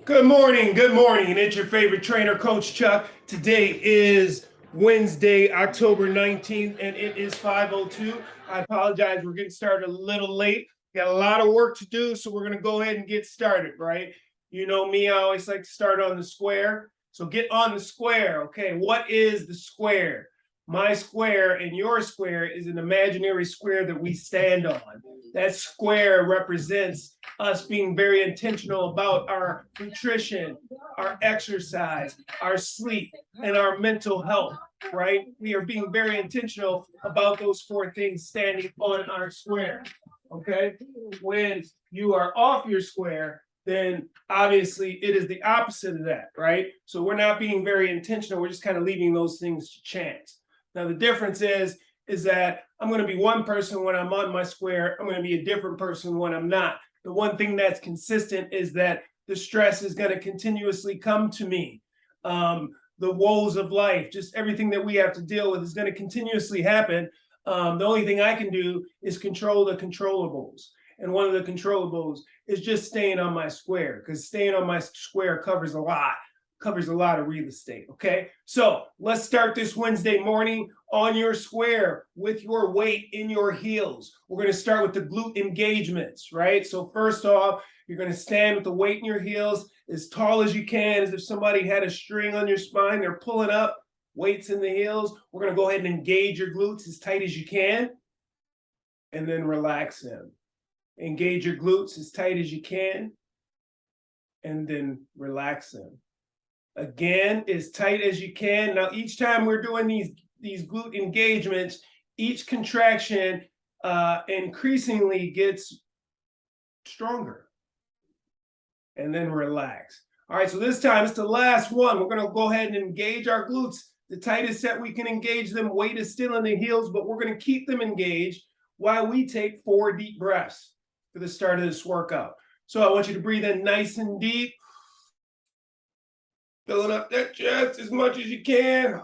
Good morning. Good morning. It's your favorite trainer, Coach Chuck. Today is Wednesday, October 19th, and it is 5:02. I apologize. We're getting started a little late. Got a lot of work to do, so we're going to go ahead and get started, right? You know me, I always like to start on the square. So get on the square. Okay, what is the square? My square and your square is an imaginary square that we stand on. That square represents us being very intentional about our nutrition, our exercise, our sleep, and our mental health, right? We are being very intentional about those four things standing on our square, okay? When you are off your square, then obviously it is the opposite of that, right? So we're not being very intentional. We're just kind of leaving those things to chance. Now, the difference is that I'm going to be one person when I'm on my square. I'm going to be a different person when I'm not. The one thing that's consistent is that the stress is going to continuously come to me. The woes of life, just everything that we have to deal with is going to continuously happen. The only thing I can do is control the controllables. And one of the controllables is just staying on my square, because staying on my square covers a lot of real estate, okay? So let's start this Wednesday morning on your square with your weight in your heels. We're gonna start with the glute engagements, right? So first off, you're gonna stand with the weight in your heels as tall as you can, as if somebody had a string on your spine. They're pulling up, weights in the heels. We're gonna go ahead and engage your glutes as tight as you can, and then relax them. Engage your glutes as tight as you can, and then relax them. Again, as tight as you can. Now, each time we're doing these glute engagements, each contraction increasingly gets stronger. And then relax. All right, so this time it's the last one. We're going to go ahead and engage our glutes the tightest that we can engage them. Weight is still in the heels, but we're going to keep them engaged while we take 4 deep breaths for the start of this workout. So I want you to breathe in nice and deep. Filling up that chest as much as you can.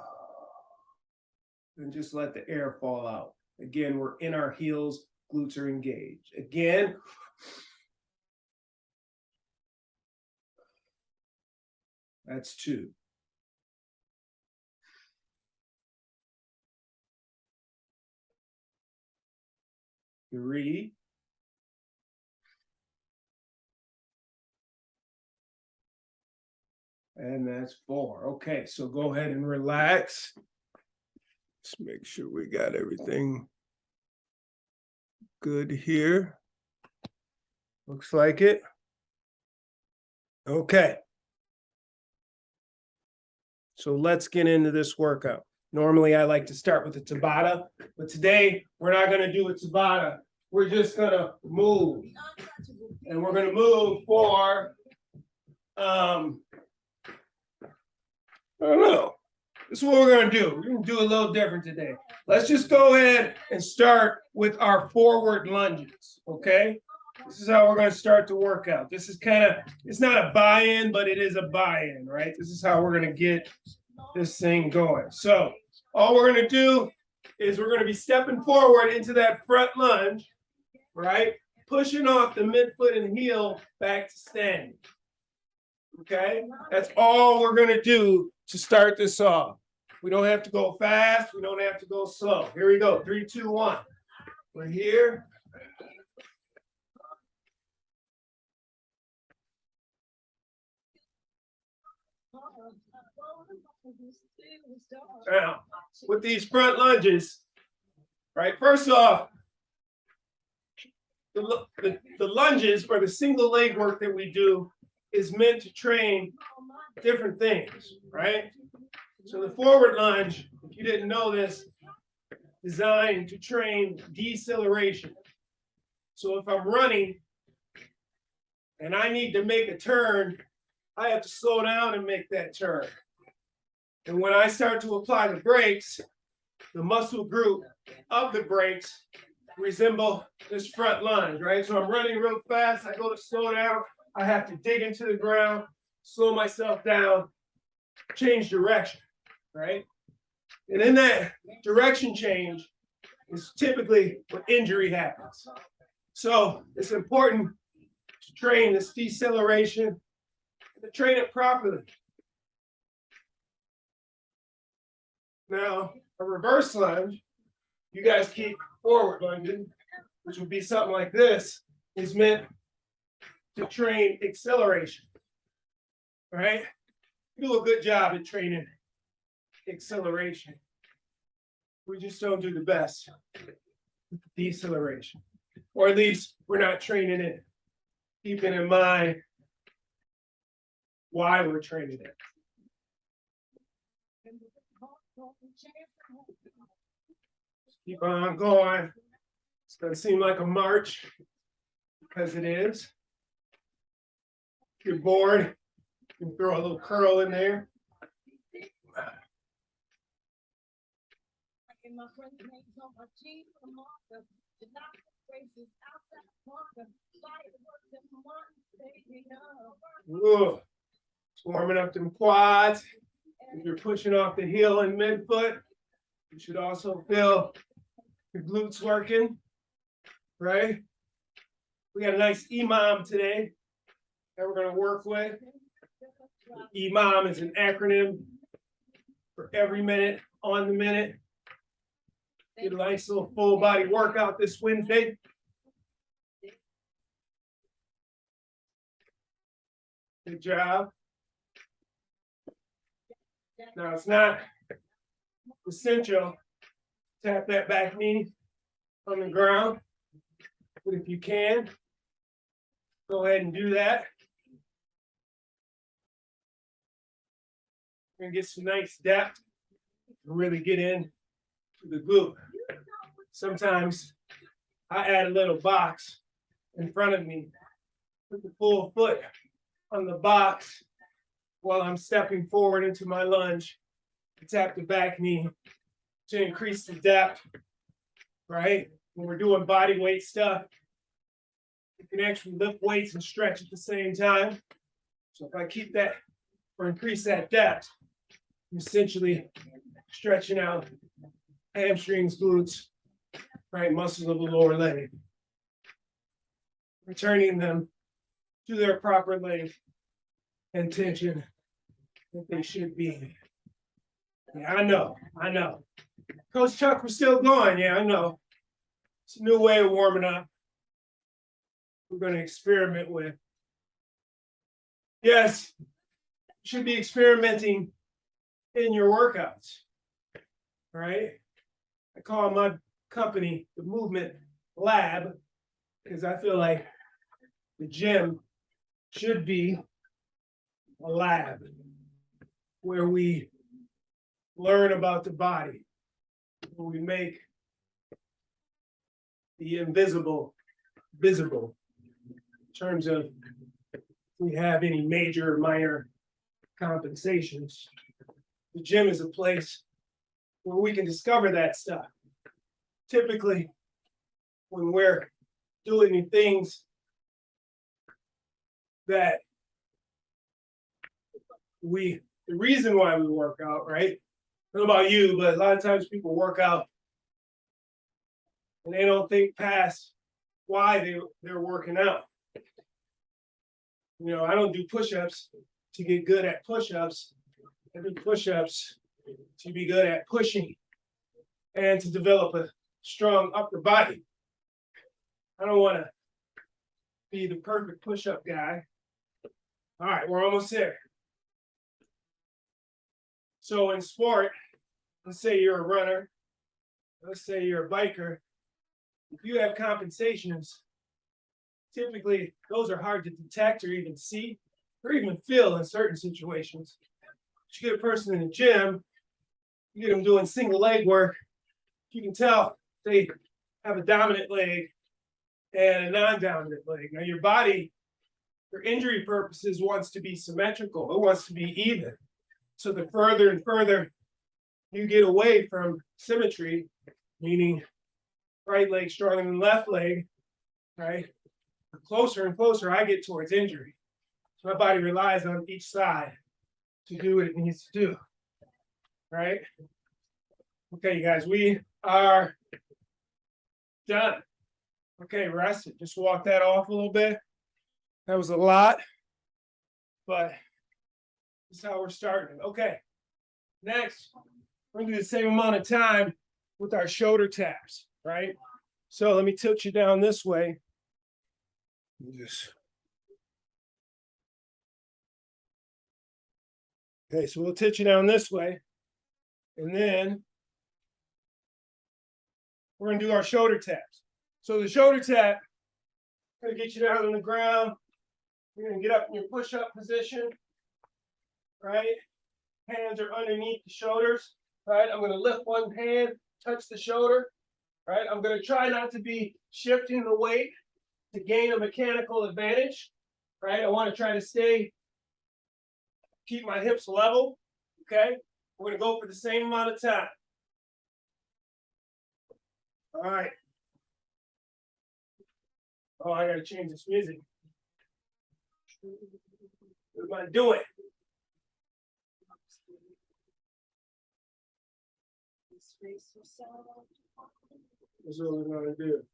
And just let the air fall out. Again, we're in our heels, glutes are engaged. Again. That's 2. 3. And that's 4. Okay, so go ahead and relax. Let's make sure we got everything good here. Looks like it. Okay. So let's get into this workout. Normally, I like to start with the Tabata, but today we're not going to do a Tabata. We're just going to move. And we're going to move for, I don't know. This is what we're going to do. We're going to do a little different today. Let's just go ahead and start with our forward lunges, okay? This is how we're going to start the workout. This is kind of, it's not a buy-in, but it is a buy-in, right? This is how we're going to get this thing going. So all we're going to do is we're going to be stepping forward into that front lunge, right? Pushing off the midfoot and heel back to standing. Okay, that's all we're going to do to start this off. We don't have to go fast. We don't have to go slow. Here we go. 3, 2, 1. We're here. Now, with these front lunges, right? First off, the lunges or the single leg work that we do is meant to train different things, right? So the forward lunge, if you didn't know this, designed to train deceleration. So if I'm running and I need to make a turn, I have to slow down and make that turn. And when I start to apply the brakes, the muscle group of the brakes resemble this front lunge, right? So I'm running real fast, I go to slow down, I have to dig into the ground, slow myself down, change direction, right? And in that direction change is typically when injury happens. So it's important to train this deceleration to train it properly. Now, a reverse lunge, you guys keep forward lunging, which would be something like this, is meant to train acceleration. All right? You do a good job at training acceleration. We just don't do the best with deceleration. Or at least we're not training it, keeping in mind why we're training it. Keep on going. It's going to seem like a march because it is. If you're bored, you can throw a little curl in there. Ooh, it's warming up them quads. If you're pushing off the heel and midfoot, you should also feel your glutes working, right? We got a nice EMOM today that we're going to work with. EMOM is an acronym for every minute on the minute. Get a nice little full body workout this Wednesday. Good job. Now it's not essential to tap that back knee on the ground, but if you can, go ahead and do that. We're gonna get some nice depth and really get in to the glute. Sometimes I add a little box in front of me, put the full foot on the box while I'm stepping forward into my lunge. Tap the back knee to increase the depth, right? When we're doing body weight stuff, you can actually lift weights and stretch at the same time. So if I keep that or increase that depth, I'm essentially stretching out hamstrings, glutes, right, muscles of the lower leg, returning them to their proper length and tension that they should be. Yeah, I know. Coach Chuck, we're still going. Yeah, I know. It's a new way of warming up. We're going to experiment with. Yes, you should be experimenting in your workouts, right? I call my company the Movement Lab because I feel like the gym should be a lab where we learn about the body, where we make the invisible visible in terms of if we have any major or minor compensations. The gym is a place where we can discover that stuff. Typically, when we're doing things that the reason why we work out, right? I don't know about you, but a lot of times people work out and they don't think past why they're working out. You know, I don't do push-ups to get good at push-ups. I do push-ups to be good at pushing and to develop a strong upper body. I don't want to be the perfect push-up guy. All right, we're almost there. So in sport, let's say you're a runner, let's say you're a biker, if you have compensations, typically those are hard to detect or even see or even feel in certain situations. But you get a person in the gym, you get them doing single leg work, you can tell they have a dominant leg and a non-dominant leg. Now your body, for injury purposes, wants to be symmetrical. It wants to be even. So the further and further you get away from symmetry, meaning right leg stronger than left leg, right? The closer and closer I get towards injury. So my body relies on each side to do what it needs to do, right? Okay, you guys, we are done. Okay, rest it. Just walk that off a little bit. That was a lot, but This is how we're starting. Okay. Next, we're gonna do the same amount of time with our shoulder taps, right? So let me tilt you down this way. Okay, so we'll tilt you down this way. And then we're gonna do our shoulder taps. So the shoulder tap, gonna get you down on the ground. You're gonna get up in your push-up position, right? Hands are underneath the shoulders, right? I'm gonna lift one hand, touch the shoulder, right? I'm gonna try not to be shifting the weight to gain a mechanical advantage, right? I wanna try to keep my hips level, okay? We're gonna go for the same amount of time. All right. Oh, I gotta change this music. What am I doing? That's what we're gonna do.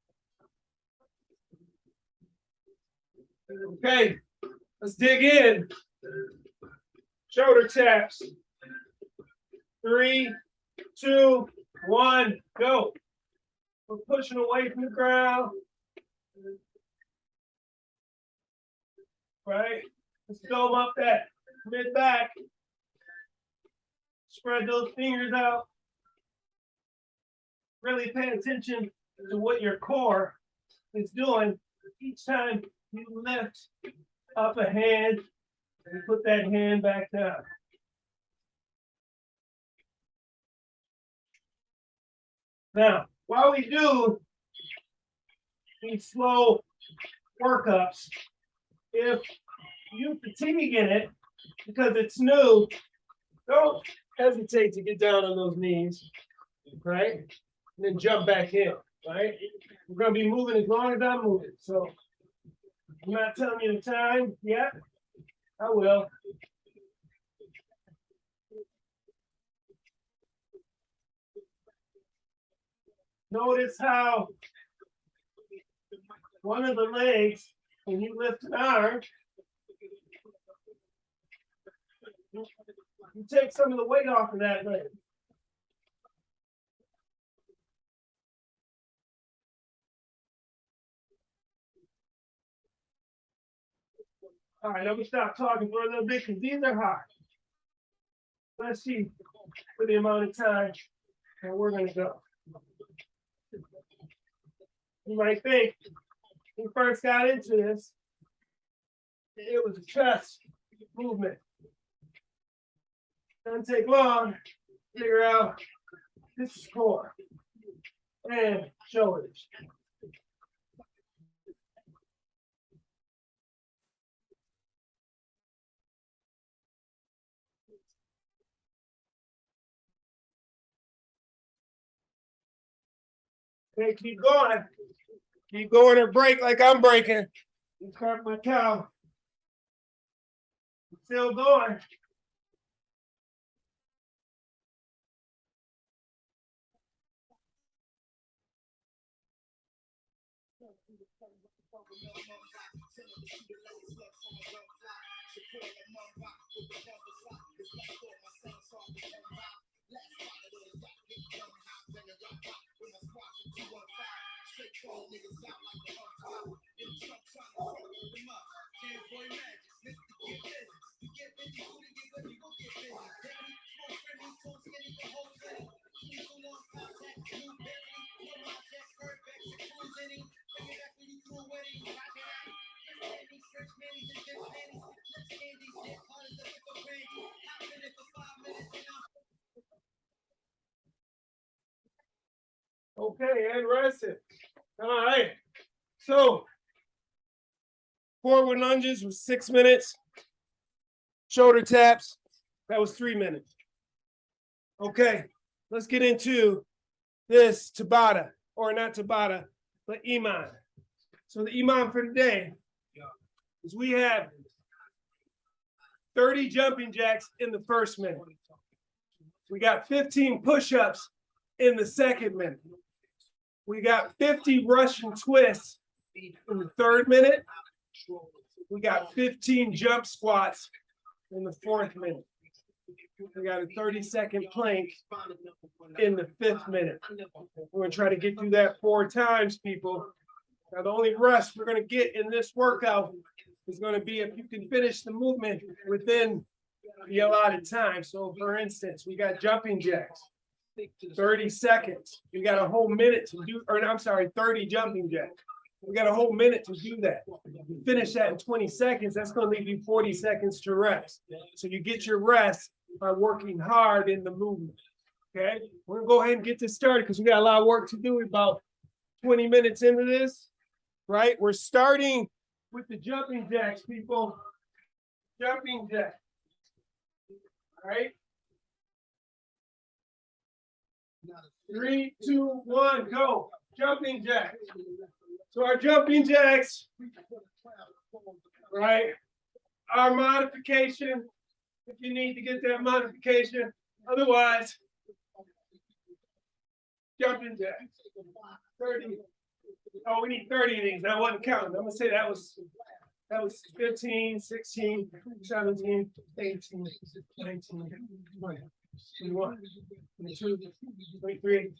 Okay, let's dig in. Shoulder taps. 3, 2, 1, go. We're pushing away from the ground. Right? Let's dome up that mid back. Spread those fingers out. Really pay attention to what your core is doing each time you lift up a hand and put that hand back down. Now, while we do these slow workups, if you fatigue in it because it's new, don't hesitate to get down on those knees, right? And then jump back in, right? We're going to be moving as long as I'm moving. So I'm not telling you the time yet. I will. Notice how one of the legs, when you lift an arm, you take some of the weight off of that leg. All right, let me stop talking for a little bit because these are hard. Let's see for the amount of time that we're going to go. You might think when we first got into this, it was a chest movement. Doesn't take long to figure out this is core and shoulders. Okay, keep going. Keep going or break like I'm breaking. Grab my cow. Still going. Okay, and rest it. All right. So, forward lunges was 6 minutes. Shoulder taps, that was 3 minutes. Okay, let's get into this Tabata, or not Tabata, but EMOM. So the EMOM for today is we have 30 jumping jacks in the first minute. We got 15 push-ups in the second minute. We got 50 Russian twists in the third minute. We got 15 jump squats in the 4th minute. We got a 30-second plank in the 5th minute. We're going to try to get through that 4 times, people. Now, the only rest we're going to get in this workout is going to be if you can finish the movement within the allotted time. So, for instance, we got jumping jacks, 30 seconds. We got a whole minute to do, or I'm sorry, 30 jumping jacks. We got a whole minute to do that. You finish that in 20 seconds, that's going to leave you 40 seconds to rest. So you get your rest by working hard in the movement. Okay, we're going to go ahead and get this started because we got a lot of work to do. We're about 20 minutes into this, right? We're starting with the jumping jacks, people. Jumping jacks. All right. 3, 2, 1, go. Jumping jacks. So our jumping jacks, right? Our modification, if you need to get that modification. Otherwise, jumping jacks. 30. Oh, we need 30 of these. I wasn't counting. I'm gonna say that was 15, 16, 17, 18, 19, 20, 21, 22, 23,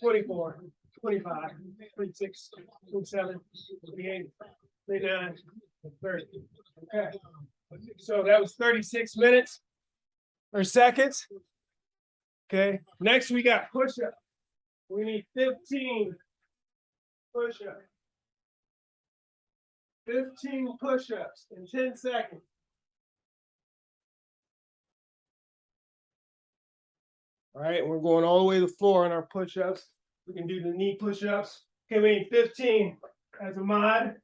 24, 25, 26, 27, 28, 29, 30. Okay. So that was 36 minutes or seconds. Okay. Next we got push-up. We need 15 push-ups. 15 push-ups in 10 seconds. All right, we're going all the way to the floor on our push-ups. We can do the knee push-ups. Okay, we need 15 as a mod.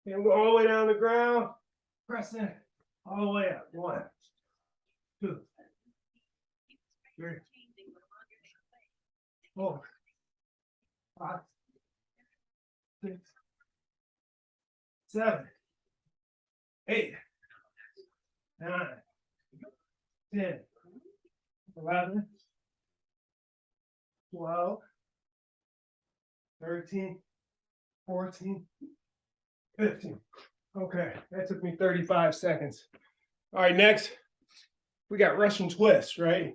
And we're all the way down the ground. Pressing all the way up. 1, 2, 3, 4, 5, 6, 7, 8, 9, 10, 11, 12, 13, 14, 15. Okay, that took me 35 seconds. All right, next, we got Russian twists, right?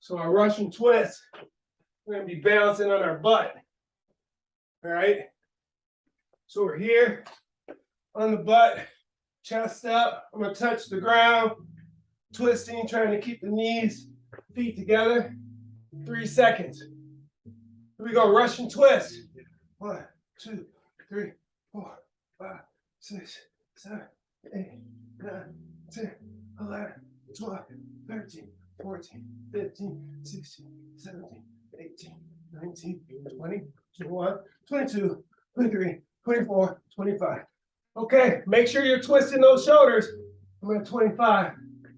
So our Russian twist, we're gonna be balancing on our butt. All right. So we're here on the butt, chest up. I'm gonna touch the ground, twisting, trying to keep the knees, feet together. 3 seconds. Here we go, Russian twist. 1, 2, 3, 4, 5, 6, 7, 8, 9, 10, 11, 12, 13, 14, 15, 16, 17, 18, 19, 20, 21, 22, 23, 24, 25. Okay, make sure you're twisting those shoulders. I'm at 25,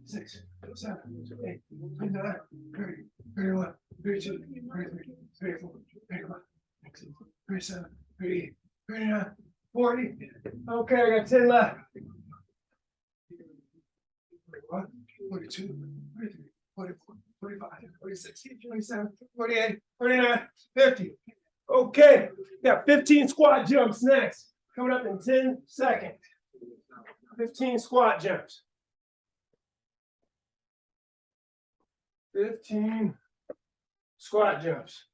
6, 7, 8, 29, 30, 31, 32, 33, 34, 35, 36, 37, 38, 39, 40. Okay, I got 10 left. 41, 42, 43, 44, 45, 46, 47, 48, 49, 50. Okay, got 15 squat jumps next. Coming up in 10 seconds. 15 squat jumps. 15 squat jumps.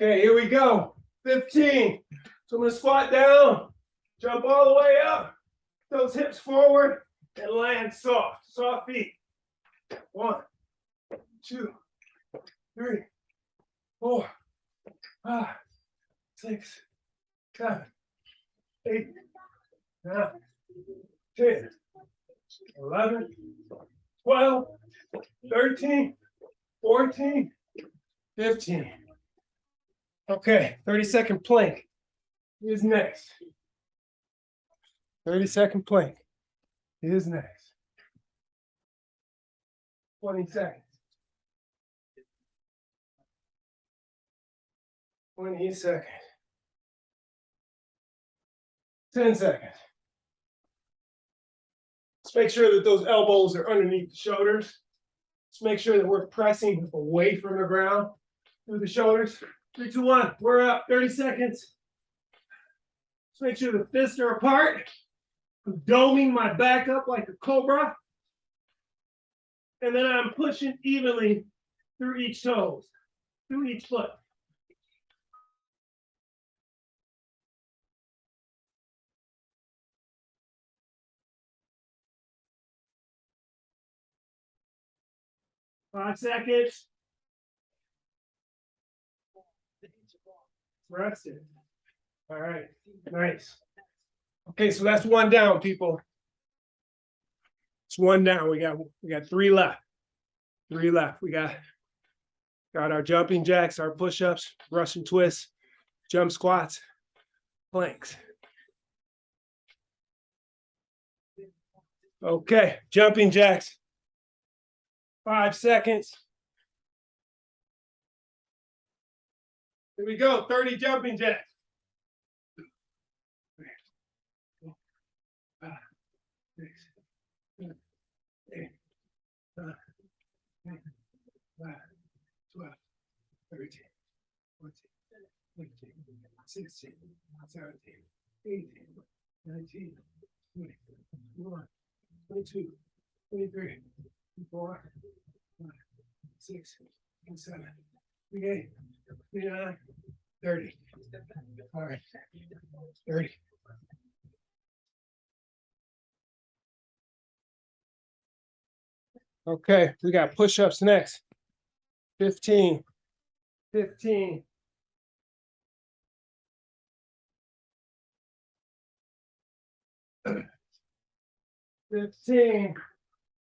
Okay, here we go. 15. So I'm going to squat down, jump all the way up, those hips forward, and land soft. Soft feet. 1, 2, 3, 4, 5, 6, 7, 8, 9, 10, 11, 12, 13, 14, 15. Okay, 30-second plank is next. 30-second plank is next. 20 seconds. 20 seconds. 10 seconds. Let's make sure that those elbows are underneath the shoulders. Let's make sure that we're pressing away from the ground through the shoulders. 3, 2, 1, we're up. 30 seconds. Let's make sure the fists are apart. I'm doming my back up like a cobra. And then I'm pushing evenly through each toes, through each foot. Five seconds. Rest it. All right, nice. Okay, so that's one down, people. It's one down. We got three left. Three left. We got our jumping jacks, our push-ups, Russian twists, jump squats, planks. Okay, jumping jacks. 5 seconds. Here we go. 30 jumping jacks. 5, 6, 7, 8, 9, 10, 11, 12, 13, 14, 15, 16, 17, 18, 19, 20, 21, 22, 23, 24, 25, 26, 27, 28, 29, 30. All right, 30. Okay, we got push-ups next. 15, 15. 15.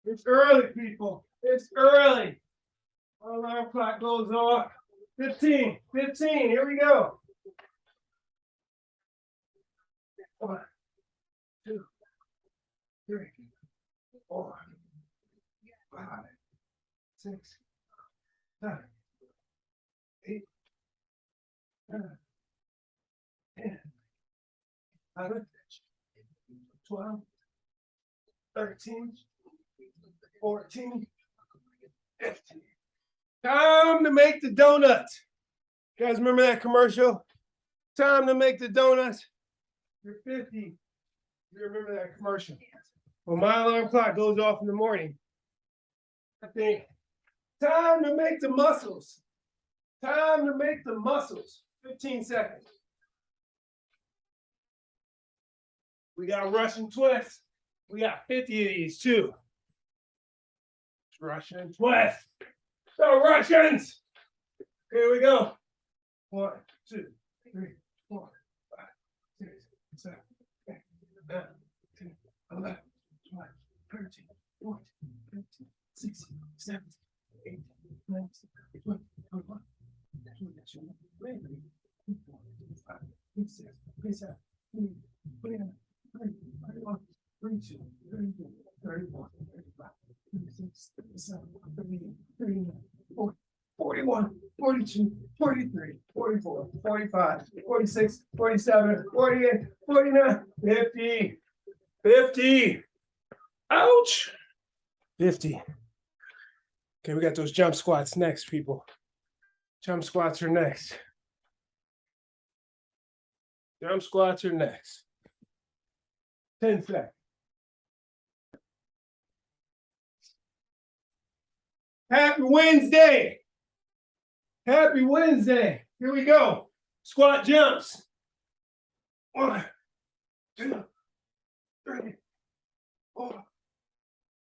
It's early, people. It's early. Our alarm clock goes off. 15. 15. Here we go. 1, 2, 3, 4, 5, 6, 7, 8, 9, 10, 11, 12, 13, 14, 15. Time to make the donuts. You guys remember that commercial? Time to make the donuts. You're 50. You remember that commercial? When my alarm clock goes off in the morning, I think, time to make the muscles. Time to make the muscles. 15 seconds. We got Russian twists. We got 50 of these too. Russian twist. So Russians. Here we go. 1, 2, 3, 4, 5, 6, 7, 8, 9, 10, 11, 12, 13, 14, 15, 16, 17, 18, 19, 20, 21, 22, 23, 24, 25, 26, 27, 28, 29, 30, 31, 32, 33, 34, 35, 36, 37, 38, 39, 40, 41, 42, 43, 44, 45, 46, 47, 48, 49, 50, 50. Ouch. 50. Okay, we got those jump squats next, people. Jump squats are next. Jump squats are next. 10 seconds. Happy Wednesday. Happy Wednesday. Here we go. Squat jumps. 1, 2, 3, 4,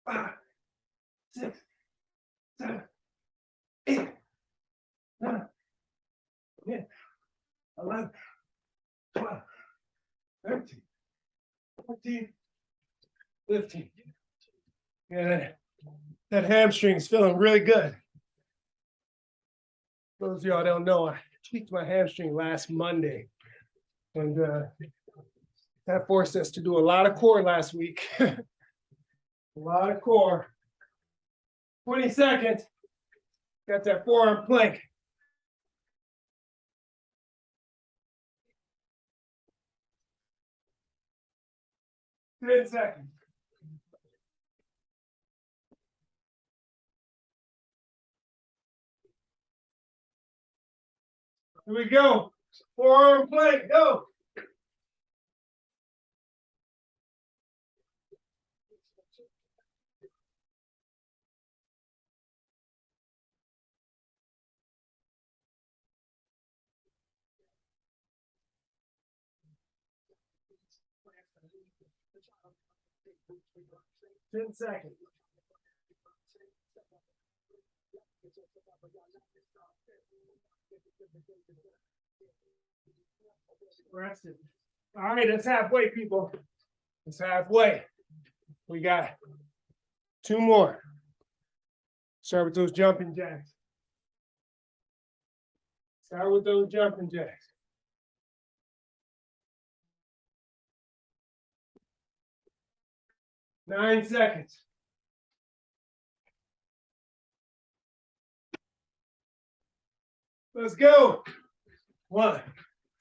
5, 6, 7, 8, 9, 10, 11, 12, 13, 14, 15. Yeah, that hamstring's feeling really good. For those of y'all don't know, I tweaked my hamstring last Monday. And that forced us to do a lot of core last week. A lot of core. 20 seconds. Got that forearm plank. Ten seconds. Here we go. Forearm plank, go. Ten seconds. Rested. All right, that's halfway, people. It's halfway. We got two more. Start with those jumping jacks. Start with those jumping jacks. Nine seconds. Let's go. 1,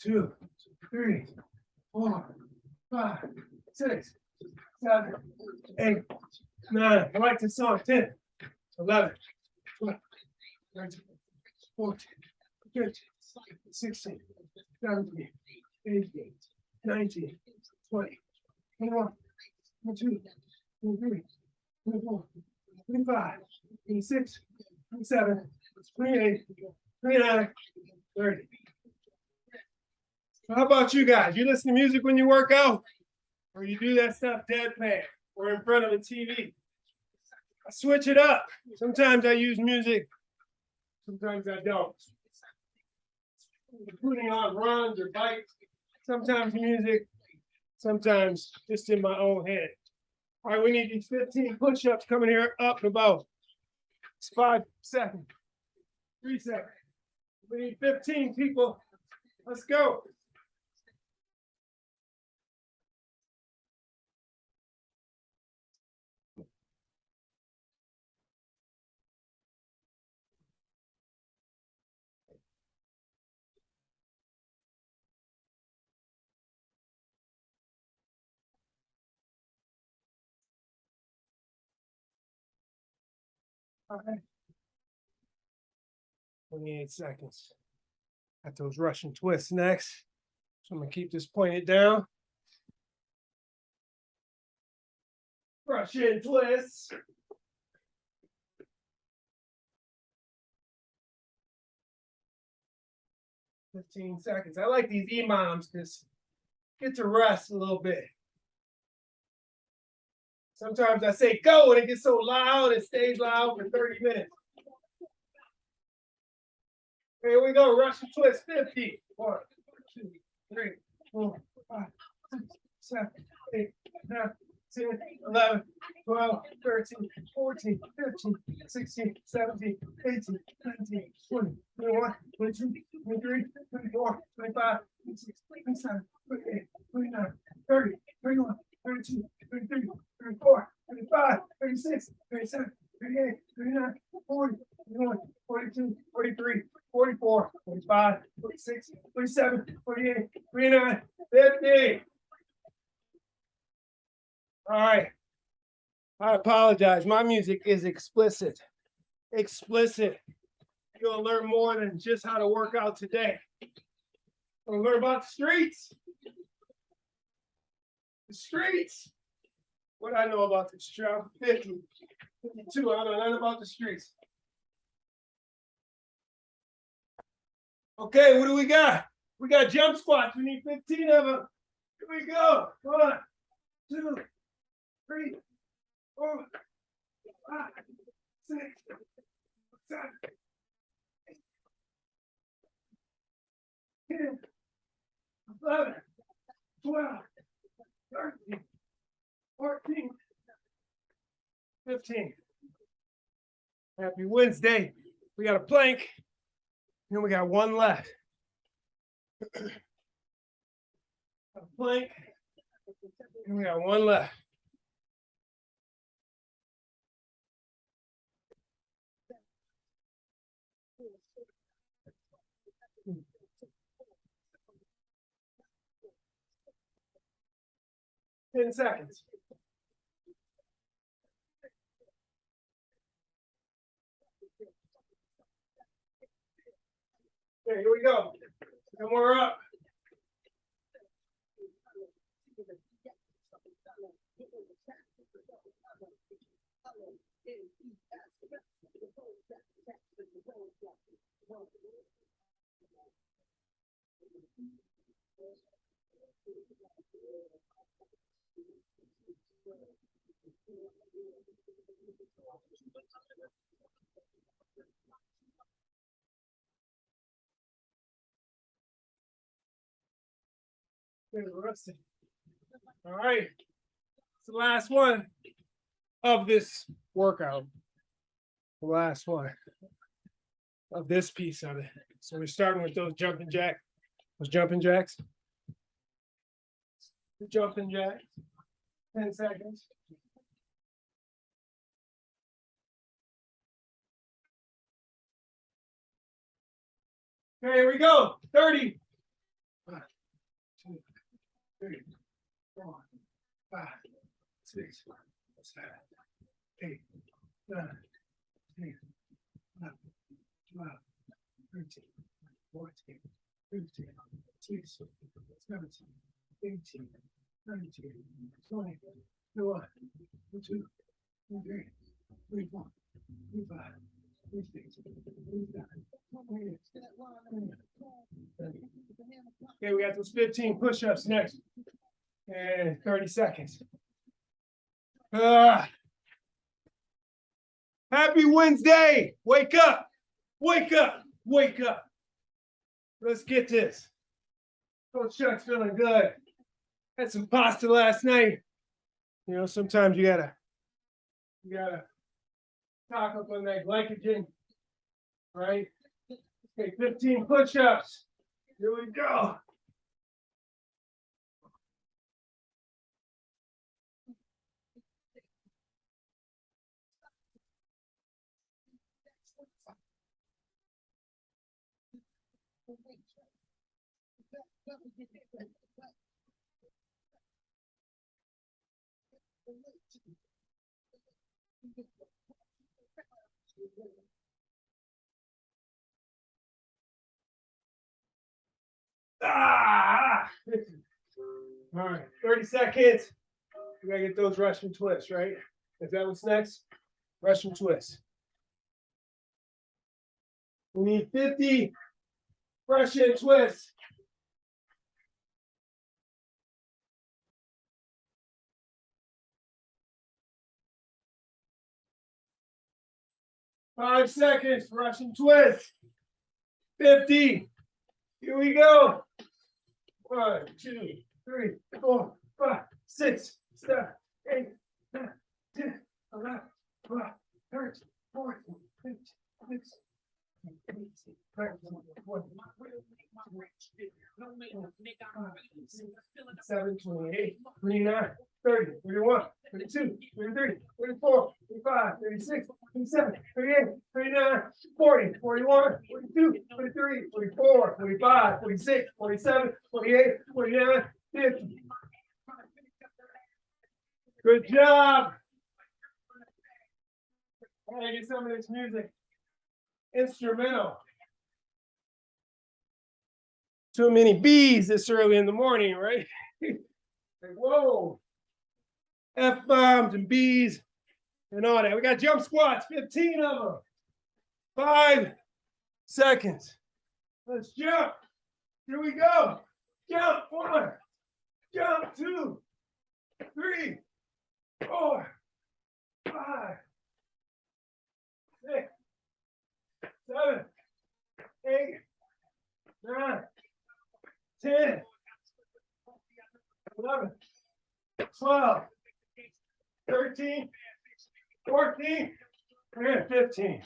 2, 3, 4, 5, 6, 7, 8, 9. I like this song. 10, 11, 12, 13, 14, 15, 16, 17, 18, 19, 20, 21, 22, 23, 24, 25, 26, 27, 28, 29, 30. So how about you guys? You listen to music when you work out? Or you do that stuff deadpan or in front of a TV? I switch it up. Sometimes I use music, sometimes I don't. Putting on runs or bikes, sometimes music, sometimes just in my own head. All right, we need these 15 push-ups coming here up in about 5 seconds, 3 seconds. We need 15 people. Let's go. All right. 28 seconds. Got those Russian twists next. So I'm gonna keep this pointed down. Russian twists. $15 seconds. I like these EMOMs because get to rest a little bit. Sometimes I say go and it gets so loud, it stays loud for 30 minutes. Here we go, Russian twist, 50. 1, 2, 3, 4, 5, 6, 7, 8, 9, 10, 11, 12, 13, 14, 15, 16, 17, 18, 19, 20, 21, 22, 23, 24, 25, 26, 27, 28, 29, 30, 31, 32, 33, 34, 35, 36, 37, 38, 39, 40, 41, 42, 43, 44, 45, 46, 47, 48, 49, 50. All right. I apologize. My music is explicit. Explicit. You're going to learn more than just how to work out today. You're going to learn about the streets. The streets. What I know about the streets? I'm 50, 52. I don't know nothing about the streets. Okay, what do we got? We got jump squats. We need 15 of them. Here we go. 1, 2, 3, 4, 5, 6, 7, 8, 10, 11, 12, 13, 14, 15. Happy Wednesday. We got a plank. And we got one left. A plank. And we got one left. Ten seconds. Okay, here we go. And we're up. All right, it's the last one of this workout. The last one of this piece of it. So we're starting with those jumping jacks. The jumping jacks. 10 seconds. Okay, here we go. 30. 1, 2, 3, 4, 5, 6, 7, 8, 9, 10, 11, 12, 13, 14, 15, 16, 17, 18, 19, 20, 21, 22, 23, 24, 25, 26, 27, 28. Okay, we got those 15 push-ups next. And 30 seconds. Happy Wednesday. Wake up. Wake up. Wake up. Let's get this. Coach Chuck's feeling good. Had some pasta last night. You know, sometimes you gotta stock up on that glycogen, right? Okay, 15 push-ups. Here we go. Ah! All right, 30 seconds. We gotta get those Russian twists, right? Is that what's next? Russian twists. We need 50 Russian twists. Five seconds, Russian twist. 50. Here we go. 1, 2, 3, 4, 5, 6, 7, 8, 9, 10, 11, 12, 13, 14, 15, 16, 7, 28, 29, 30, 31, 32, 33, 34, 35, 36, 37, 38, 39, 40, 41, 42, 43, 44, 45, 46, 47, 48, 49, 50. Good job. I gotta get some of this music instrumental. Too many bees this early in the morning, right? Like, whoa. F-bombs and bees and all that. We got jump squats, 15 of them. 5 seconds. Let's jump. Here we go. Jump 1, jump 2, 3, 4, 5, 6, 7, 8, 9, 10, 11, 12, 13, 14, and 15.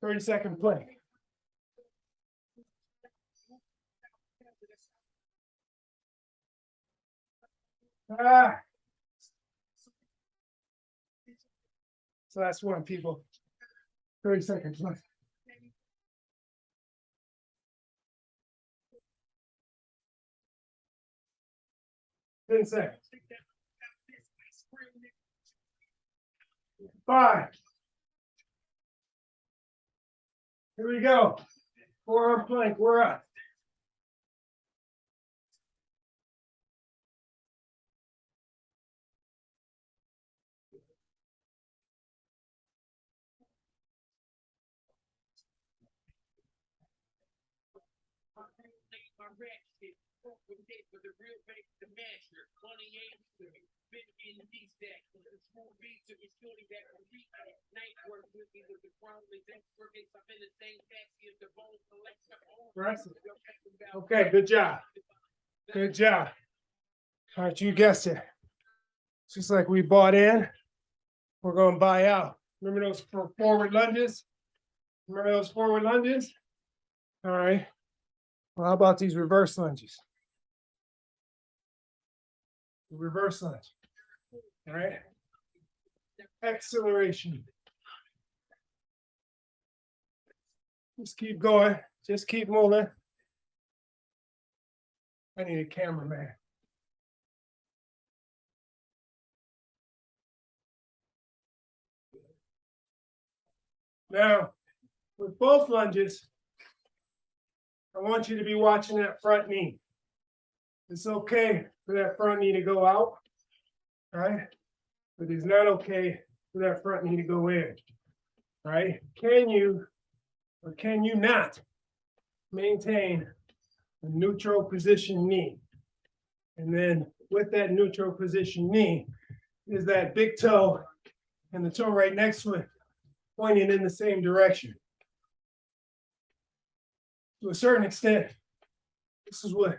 30-second plank. So that's one, people. 30 seconds left. Ten seconds. 5. Here we go. Forearm plank. We're up. Okay, good job. Good job. All right, you guessed it. Just like we bought in, we're going to buy out. Remember those forward lunges? Remember those forward lunges? All right. Well, how about these reverse lunges? Reverse lunge. All right. Acceleration. Just keep going. Just keep moving. I need a cameraman. Now, with both lunges, I want you to be watching that front knee. It's okay for that front knee to go out, right? But it's not okay for that front knee to go in, right? Can you or can you not maintain a neutral position knee? And then with that neutral position knee is that big toe and the toe right next to it pointing in the same direction. To a certain extent, this is what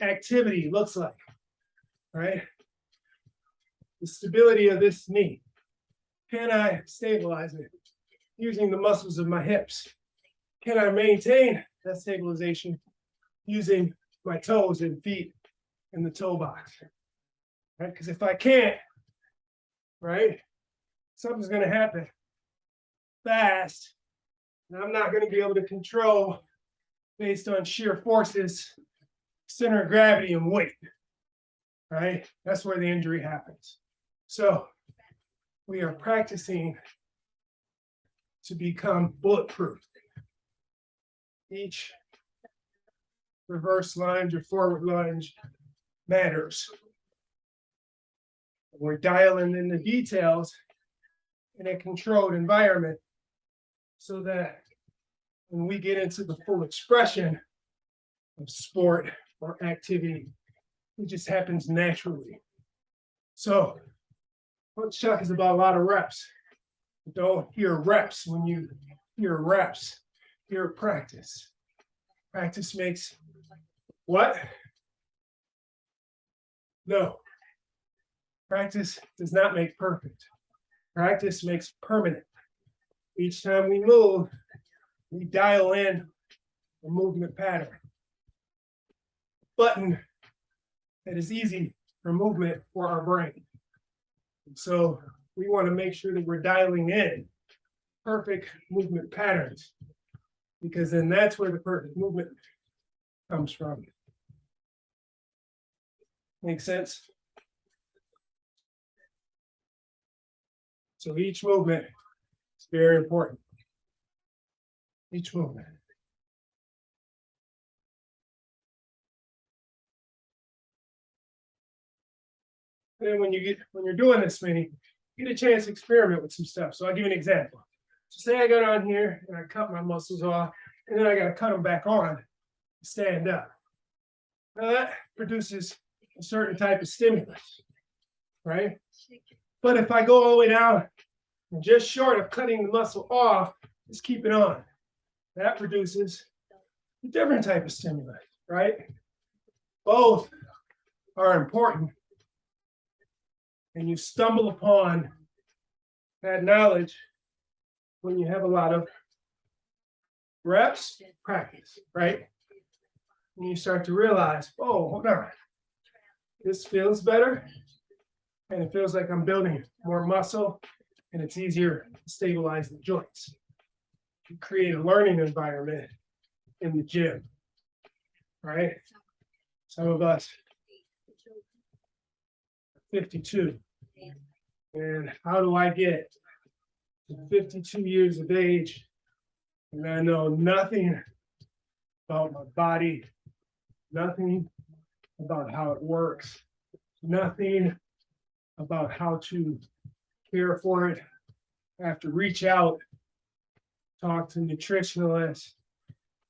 activity looks like, right? The stability of this knee. Can I stabilize it using the muscles of my hips? Can I maintain that stabilization using my toes and feet in the toe box? Right? Because if I can't, right, something's going to happen fast, and I'm not going to be able to control based on sheer forces, center of gravity, and weight. Right? That's where the injury happens. So we are practicing to become bulletproof. Each reverse lunge or forward lunge matters. We're dialing in the details in a controlled environment so that when we get into the full expression of sport or activity, it just happens naturally. So, Coach Chuck is about a lot of reps. Don't hear reps when you hear reps. Hear practice. Practice makes what? No. Practice does not make perfect. Practice makes permanent. Each time we move, we dial in a movement pattern. Button that is easy for movement for our brain. So we want to make sure that we're dialing in perfect movement patterns, because then that's where the perfect movement comes from. Make sense? So each movement is very important. Each movement. And then when you're doing this many, you get a chance to experiment with some stuff. So I'll give you an example. So say I got on here and I cut my muscles off, and then I got to cut them back on to stand up. Now that produces a certain type of stimulus, right? But if I go all the way down and just short of cutting the muscle off, just keep it on, that produces a different type of stimulus, right? Both are important. And you stumble upon that knowledge when you have a lot of reps, practice, right? And you start to realize, oh, hold on. This feels better. And it feels like I'm building more muscle, and it's easier to stabilize the joints. You create a learning environment in the gym, right? Some of us 52. And how do I get to 52 years of age and I know nothing about my body, nothing about how it works, nothing about how to care for it? I have to reach out, talk to nutritionalists,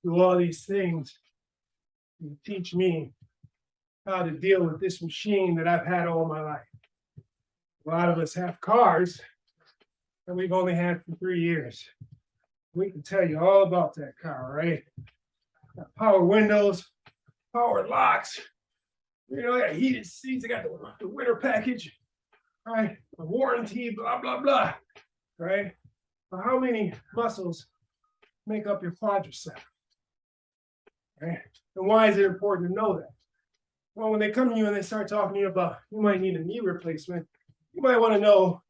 do all these things. You teach me how to deal with this machine that I've had all my life. A lot of us have cars that we've only had for 3 years. We can tell you all about that car, right? Got power windows, power locks, got heated seats. I got the winter package, right? The warranty, blah, blah, blah, right? But how many muscles make up your quadricep, right? And why is it important to know that? Well, when they come to you and they start talking to you about you might need a knee replacement, you might want to know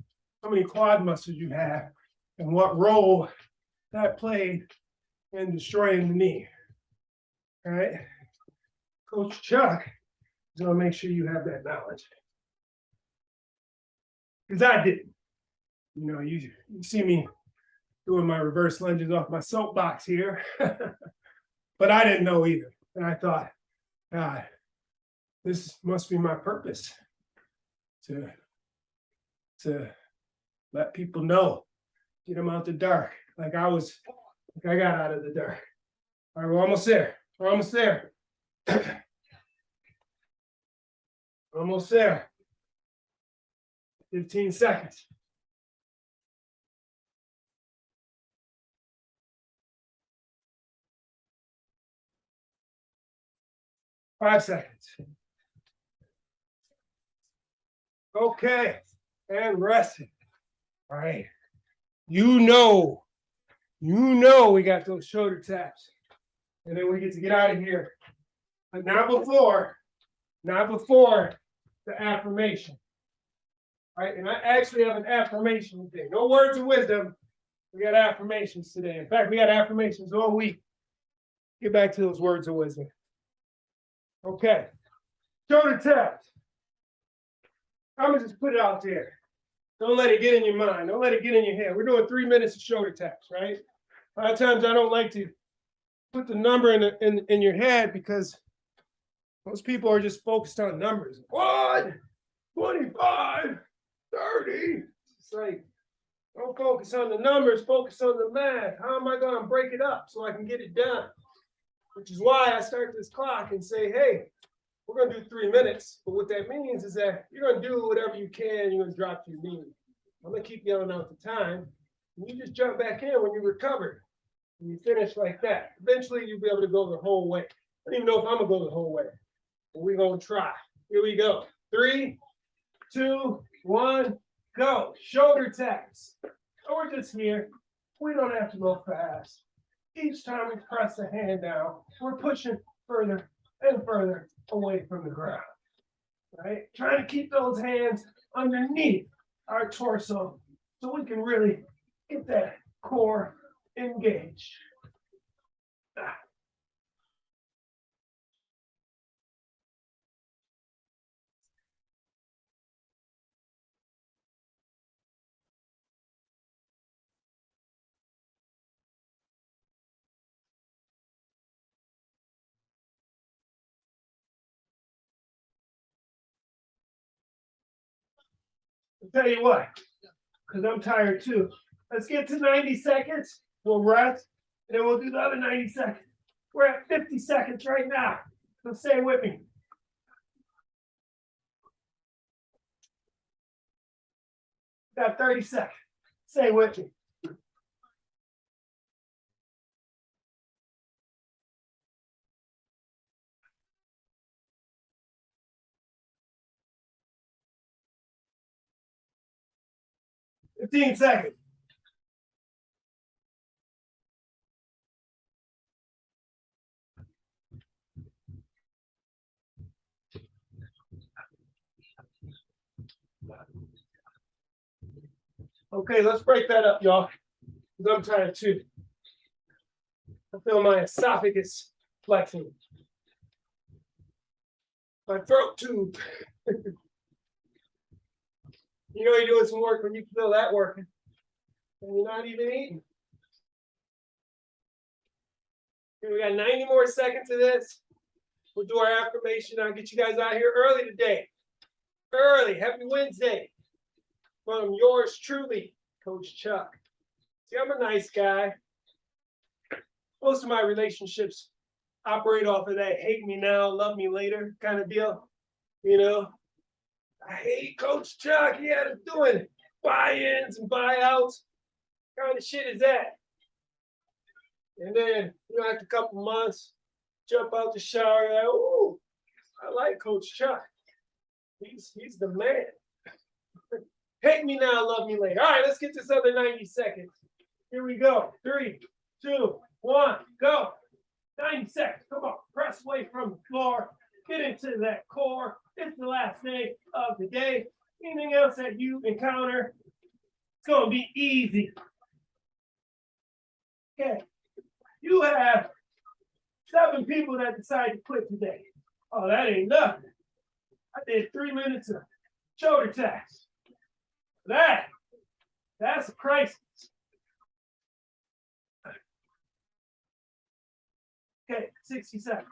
how many quad muscles you have and what role that played in destroying the knee. All right. Coach Chuck is going to make sure you have that knowledge. Because I didn't. You see me doing my reverse lunges off my soapbox here. But I didn't know either. And I thought, God, this must be my purpose to let people know, get them out the dark, like I got out of the dark. All right, we're almost there. We're almost there. Almost there. 15 seconds. Five seconds. Okay, and resting. All right. You know we got those shoulder taps. And then we get to get out of here. But not before the affirmation. All right, and I actually have an affirmation today. No words of wisdom. We got affirmations today. In fact, we got affirmations all week. Get back to those words of wisdom. Okay. Shoulder taps. I'm going to just put it out there. Don't let it get in your mind. Don't let it get in your head. We're doing 3 minutes of shoulder taps, right? A lot of times I don't like to put the number in your head because most people are just focused on numbers. 1, 25, 30. It's like, don't focus on the numbers, focus on the math. How am I going to break it up so I can get it done? Which is why I start this clock and say, hey, we're going to do 3 minutes. But what that means is that you're going to do whatever you can. You're going to drop to your knees. I'm going to keep yelling out the time. And you just jump back in when you recover. And you finish like that. Eventually, you'll be able to go the whole way. I don't even know if I'm going to go the whole way. But we're going to try. Here we go. 3, 2, 1, go. Shoulder taps. So we're just here. We don't have to go fast. Each time we press the hand down, we're pushing further and further away from the ground. Right? Trying to keep those hands underneath our torso so we can really get that core engaged. I'll tell you what, because I'm tired too. Let's get to 90 seconds. We'll rest, and then we'll do the other 90 seconds. We're at 50 seconds right now. So stay with me. Got 30 seconds. Stay with me. Fifteen seconds. Okay, let's break that up, y'all. Because I'm tired too. I feel my esophagus flexing. My throat tube. You're doing some work when you feel that working. And you're not even eating. Okay, we got 90 more seconds of this. We'll do our affirmation. I'll get you guys out here early today. Early. Happy Wednesday. From yours truly, Coach Chuck. See, I'm a nice guy. most of my relationships operate off of that hate me now, love me later kind of deal. You know, I hate Coach Chuck. He had us doing buy-ins and buyouts. What kind of shit is that? And then, after a couple months, jump out the shower, like, oh, I like Coach Chuck. He's the man. Hate me now, love me later. All right, let's get this other 90 seconds. Here we go. 3, 2, 1, go. 90 seconds. Come on. Press away from the floor. Get into that core. It's the last day of the day. Anything else that you encounter, it's going to be easy. Okay. You have 7 people that decide to quit today. Oh, that ain't nothing. I did 3 minutes of shoulder taps. That's a crisis. Okay, 60 seconds.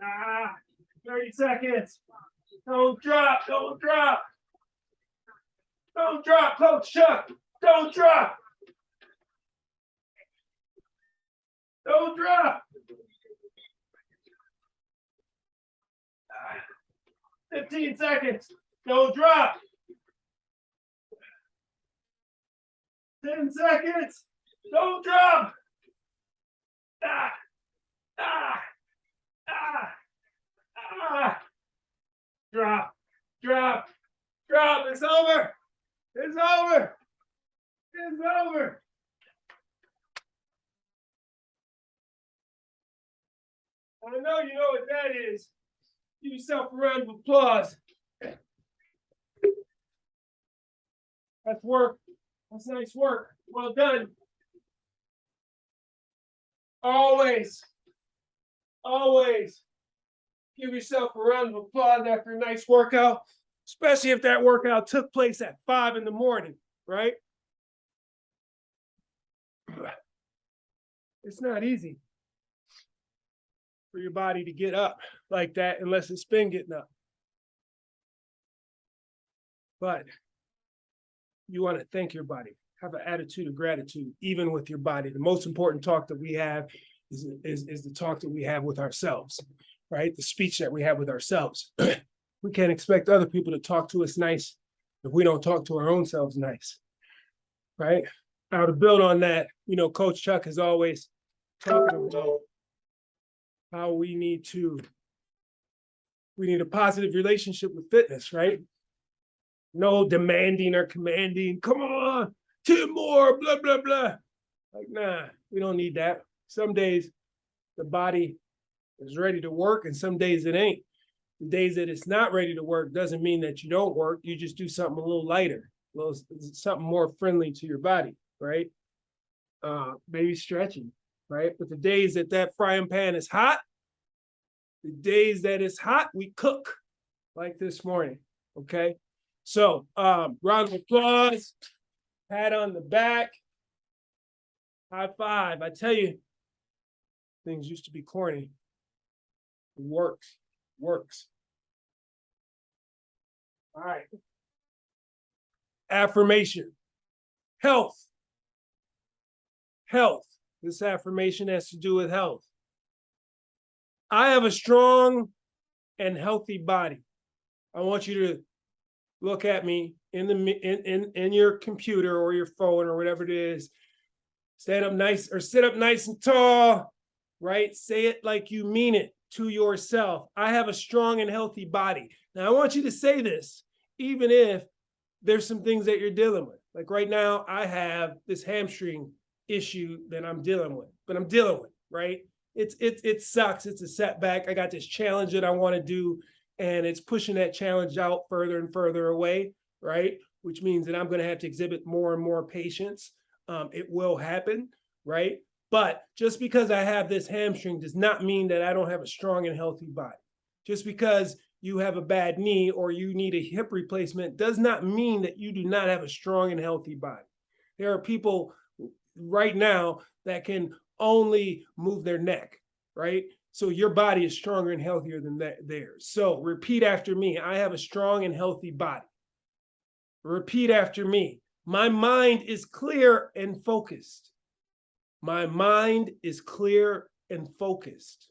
Ah, 30 seconds. Don't drop. Don't drop. Don't drop, Coach Chuck. Don't drop. Don't drop. 15 seconds. Don't drop. 10 seconds. Don't drop. Ah, ah, ah, ah. Drop, drop, drop. It's over. It's over. It's over. I know you know what that is. Give yourself a round of applause. That's work. That's nice work. Well done. Always give yourself a round of applause after a nice workout, especially if that workout took place at 5 in the morning, right? It's not easy for your body to get up like that unless it's been getting up. But you want to thank your body. Have an attitude of gratitude, even with your body. The most important talk that we have is the talk that we have with ourselves, right? The speech that we have with ourselves. We can't expect other people to talk to us nice if we don't talk to our own selves nice, right? Now to build on that, Coach Chuck is always talking about how we need a positive relationship with fitness, right? No demanding or commanding, come on, 10 more, blah, blah, blah. Like, nah, we don't need that. Some days the body is ready to work and some days it ain't. The days that it's not ready to work doesn't mean that you don't work. You just do something a little lighter, something more friendly to your body, right? Maybe stretching, right? But the days that frying pan is hot, the days that it's hot, we cook like this morning, okay? So, round of applause, pat on the back, high five. I tell you, things used to be corny. It works. All right. Affirmation. Health. This affirmation has to do with health. I have a strong and healthy body. I want you to look at me in your computer or your phone or whatever it is. Stand up nice or sit up nice and tall, right? Say it like you mean it to yourself. I have a strong and healthy body. Now, I want you to say this, even if there's some things that you're dealing with. Like right now, I have this hamstring issue that I'm dealing with, right? It sucks. It's a setback. I got this challenge that I want to do, and it's pushing that challenge out further and further away, right? Which means that I'm going to have to exhibit more and more patience. It will happen, right? But just because I have this hamstring does not mean that I don't have a strong and healthy body. Just because you have a bad knee or you need a hip replacement does not mean that you do not have a strong and healthy body. There are people right now that can only move their neck, right? So your body is stronger and healthier than theirs. So repeat after me. I have a strong and healthy body. Repeat after me. My mind is clear and focused. My mind is clear and focused.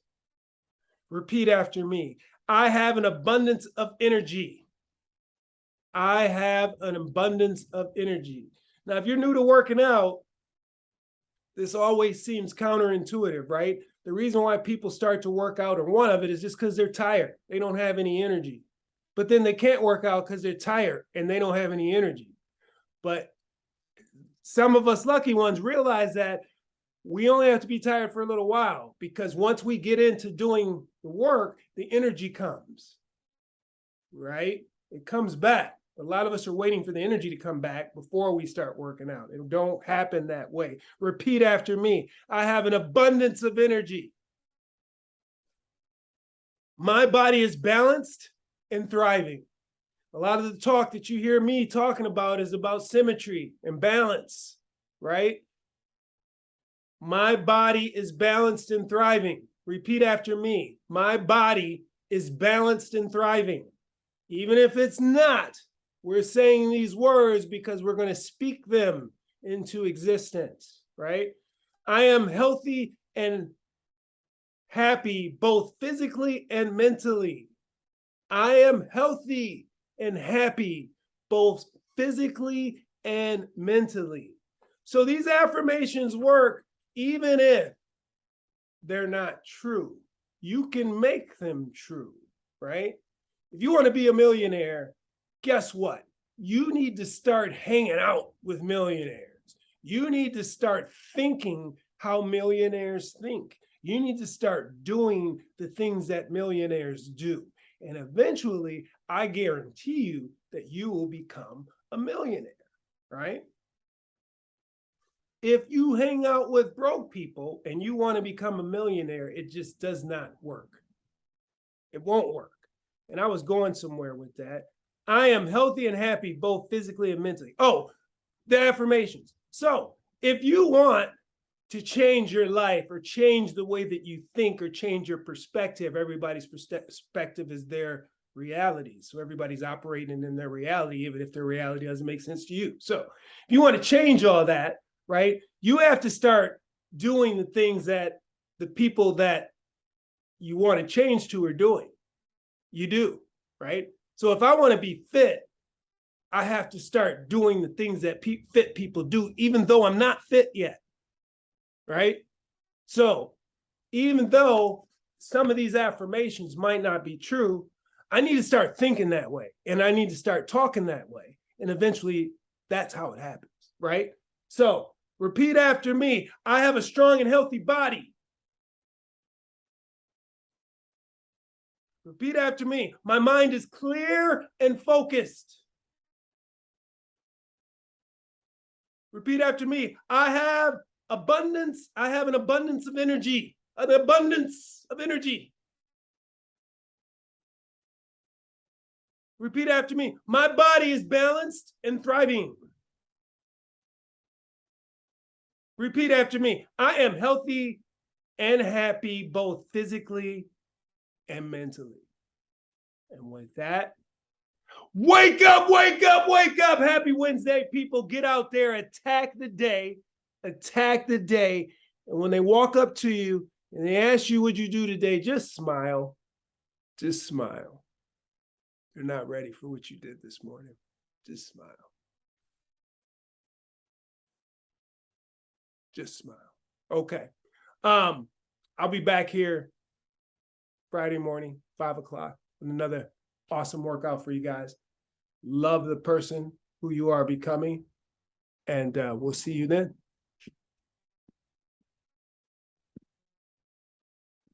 Repeat after me. I have an abundance of energy. I have an abundance of energy. Now, if you're new to working out, this always seems counterintuitive, right? The reason why people start to work out, or one of it, is just because they're tired. They don't have any energy. But then they can't work out because they're tired and they don't have any energy. But some of us lucky ones realize that we only have to be tired for a little while, because once we get into doing the work, the energy comes, right? It comes back. A lot of us are waiting for the energy to come back before we start working out. It don't happen that way. Repeat after me. I have an abundance of energy. My body is balanced and thriving. A lot of the talk that you hear me talking about is about symmetry and balance, right? My body is balanced and thriving. Repeat after me. My body is balanced and thriving. Even if it's not, we're saying these words because we're going to speak them into existence, right? I am healthy and happy, both physically and mentally. I am healthy and happy, both physically and mentally. So these affirmations work even if they're not true. You can make them true, right? If you want to be a millionaire, guess what? You need to start hanging out with millionaires. You need to start thinking how millionaires think. You need to start doing the things that millionaires do. And eventually, I guarantee you that you will become a millionaire, right? If you hang out with broke people and you want to become a millionaire, it just does not work. It won't work. And I was going somewhere with that. I am healthy and happy, both physically and mentally. Oh, the affirmations. So if you want to change your life or change the way that you think or change your perspective, everybody's perspective is their reality. So everybody's operating in their reality, even if their reality doesn't make sense to you. So if you want to change all that, right, you have to start doing the things that the people that you want to change to are doing. You do, right? So if I want to be fit, I have to start doing the things that fit people do, even though I'm not fit yet, right? So even though some of these affirmations might not be true, I need to start thinking that way, and I need to start talking that way. And eventually that's how it happens, right? So repeat after me. I have a strong and healthy body. Repeat after me. My mind is clear and focused. Repeat after me. I have abundance. I have an abundance of energy. An abundance of energy. Repeat after me. My body is balanced and thriving. Repeat after me. I am healthy and happy, both physically and mentally. And with that, wake up, wake up, wake up. Happy Wednesday, people. Get out there, attack the day, attack the day. And when they walk up to you and they ask you what you do today, just smile. Just smile. They're not ready for what you did this morning. Just smile. Just smile. Okay. I'll be back here Friday morning, 5 o'clock, with another awesome workout for you guys. Love the person who you are becoming, and we'll see you then.